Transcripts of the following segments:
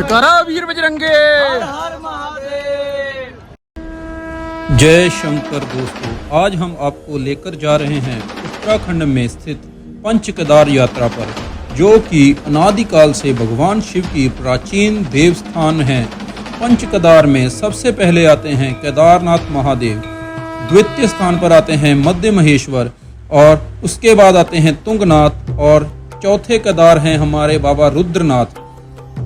जयकारा वीर बजरंगे। हर हर महादेव। जय शंकर दोस्तों, आज हम आपको लेकर जा रहे हैं उत्तराखंड में स्थित पंच केदार यात्रा पर, जो कि अनादिकाल से भगवान शिव की प्राचीन देवस्थान है। पंच केदार में सबसे पहले आते हैं केदारनाथ महादेव, द्वितीय स्थान पर आते हैं मध्य महेश्वर और उसके बाद आते हैं तुंगनाथ और चौथे केदार हैं हमारे बाबा रुद्रनाथ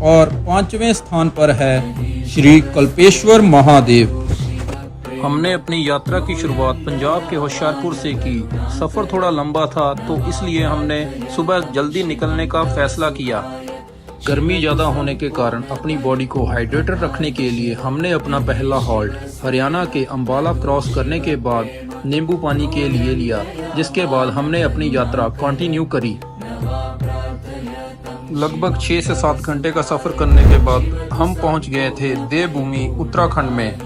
और पांचवें स्थान पर है श्री कल्पेश्वर महादेव। हमने अपनी यात्रा की शुरुआत पंजाब के होशियारपुर से की। सफ़र थोड़ा लंबा था तो इसलिए हमने सुबह जल्दी निकलने का फैसला किया। गर्मी ज़्यादा होने के कारण अपनी बॉडी को हाइड्रेटेड रखने के लिए हमने अपना पहला हॉल्ट हरियाणा के अंबाला क्रॉस करने के बाद नींबू पानी के लिए लिया, जिसके बाद हमने अपनी यात्रा कंटिन्यू करी। लगभग 6 से 7 घंटे का सफ़र करने के बाद हम पहुंच गए थे देवभूमि उत्तराखंड में।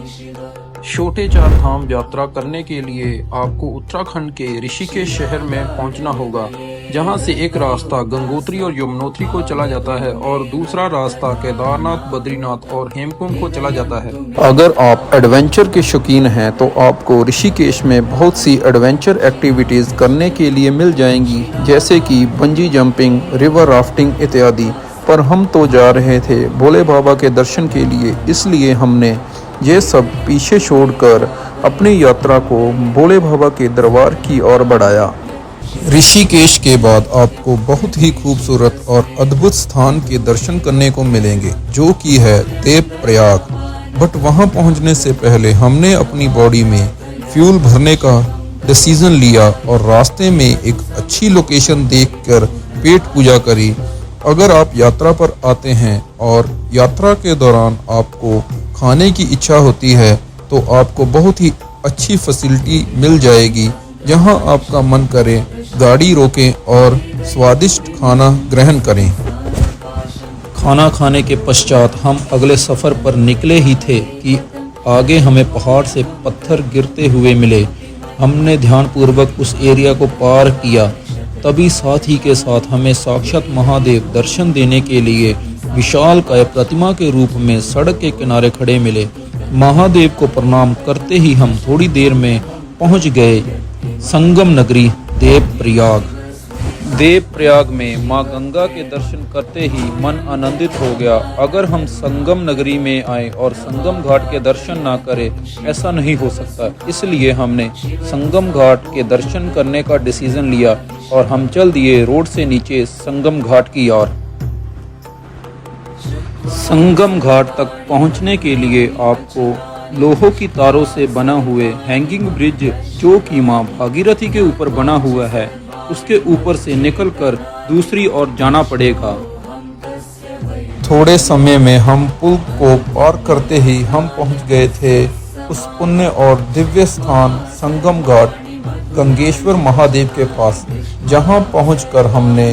छोटे 4 धाम यात्रा करने के लिए आपको उत्तराखंड के ऋषिकेश शहर में पहुंचना होगा, जहां से एक रास्ता गंगोत्री और यमुनोत्री को चला जाता है और दूसरा रास्ता केदारनाथ, बद्रीनाथ और हेमकुंड को चला जाता है। अगर आप एडवेंचर के शौकीन हैं तो आपको ऋषिकेश में बहुत सी एडवेंचर एक्टिविटीज़ करने के लिए मिल जाएंगी, जैसे कि बंजी जंपिंग, रिवर राफ्टिंग इत्यादि। पर हम तो जा रहे थे भोले बाबा के दर्शन के लिए, इसलिए हमने ये सब पीछे छोड़कर अपनी यात्रा को भोले बाबा के दरबार की ओर बढ़ाया। ऋषिकेश के बाद आपको बहुत ही खूबसूरत और अद्भुत स्थान के दर्शन करने को मिलेंगे, जो कि है देवप्रयाग। बट वहां पहुंचने से पहले हमने अपनी बॉडी में फ्यूल भरने का डिसीजन लिया और रास्ते में एक अच्छी लोकेशन देखकर पेट पूजा करी। अगर आप यात्रा पर आते हैं और यात्रा के दौरान आपको खाने की इच्छा होती है तो आपको बहुत ही अच्छी फैसिलिटी मिल जाएगी, जहां आपका मन करे गाड़ी रोकें और स्वादिष्ट खाना ग्रहण करें। खाना खाने के पश्चात हम अगले सफ़र पर निकले ही थे कि आगे हमें पहाड़ से पत्थर गिरते हुए मिले। हमने ध्यानपूर्वक उस एरिया को पार किया, तभी साथ ही के साथ हमें साक्षात महादेव दर्शन देने के लिए विशालकाय प्रतिमा के रूप में सड़क के किनारे खड़े मिले। महादेव को प्रणाम करते ही हम थोड़ी देर में पहुंच गए संगम नगरी देवप्रयाग। देवप्रयाग में मां गंगा के दर्शन करते ही मन आनंदित हो गया। अगर हम संगम नगरी में आए और संगम घाट के दर्शन ना करें, ऐसा नहीं हो सकता। इसलिए हमने संगम घाट के दर्शन करने का डिसीजन लिया और हम चल दिए रोड से नीचे संगम घाट की ओर। संगम घाट तक पहुंचने के लिए आपको लोहों की तारों से बना हुए हैंगिंग ब्रिज, जो कि मां भागीरथी के ऊपर बना हुआ है, उसके ऊपर से निकलकर दूसरी ओर जाना पड़ेगा। थोड़े समय में हम पुल को पार करते ही हम पहुंच गए थे उस पुण्य और दिव्य स्थान संगम घाट गंगेश्वर महादेव के पास, जहां पहुंचकर हमने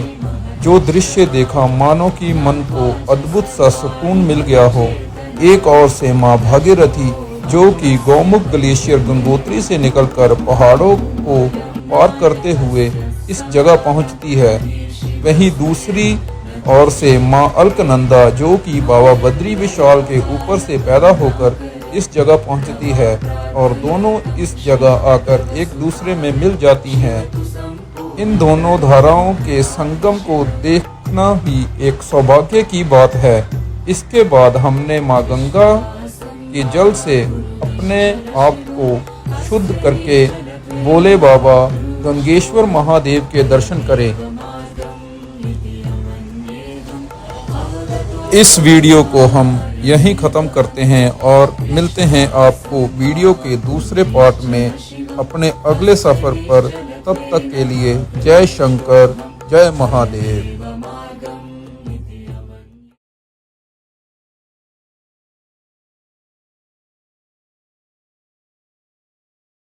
जो दृश्य देखा मानो कि मन को अद्भुत सा सुकून मिल गया हो। एक ओर से मां भागीरथी, जो कि गौमुख ग्लेशियर गंगोत्री से निकलकर पहाड़ों को पार करते हुए इस जगह पहुंचती है, वहीं दूसरी ओर से मां अलकनंदा, जो कि बाबा बद्री विशाल के ऊपर से पैदा होकर इस जगह पहुंचती है और दोनों इस जगह आकर एक दूसरे में मिल जाती हैं। इन दोनों धाराओं के संगम को देखना ही एक सौभाग्य की बात है। इसके बाद हमने मां गंगा के जल से अपने आप को शुद्ध करके भोले बाबा गंगेश्वर महादेव के दर्शन करें। इस वीडियो को हम यहीं ख़त्म करते हैं और मिलते हैं आपको वीडियो के दूसरे पार्ट में अपने अगले सफ़र पर। तब तक के लिए जय शंकर, जय महादेव।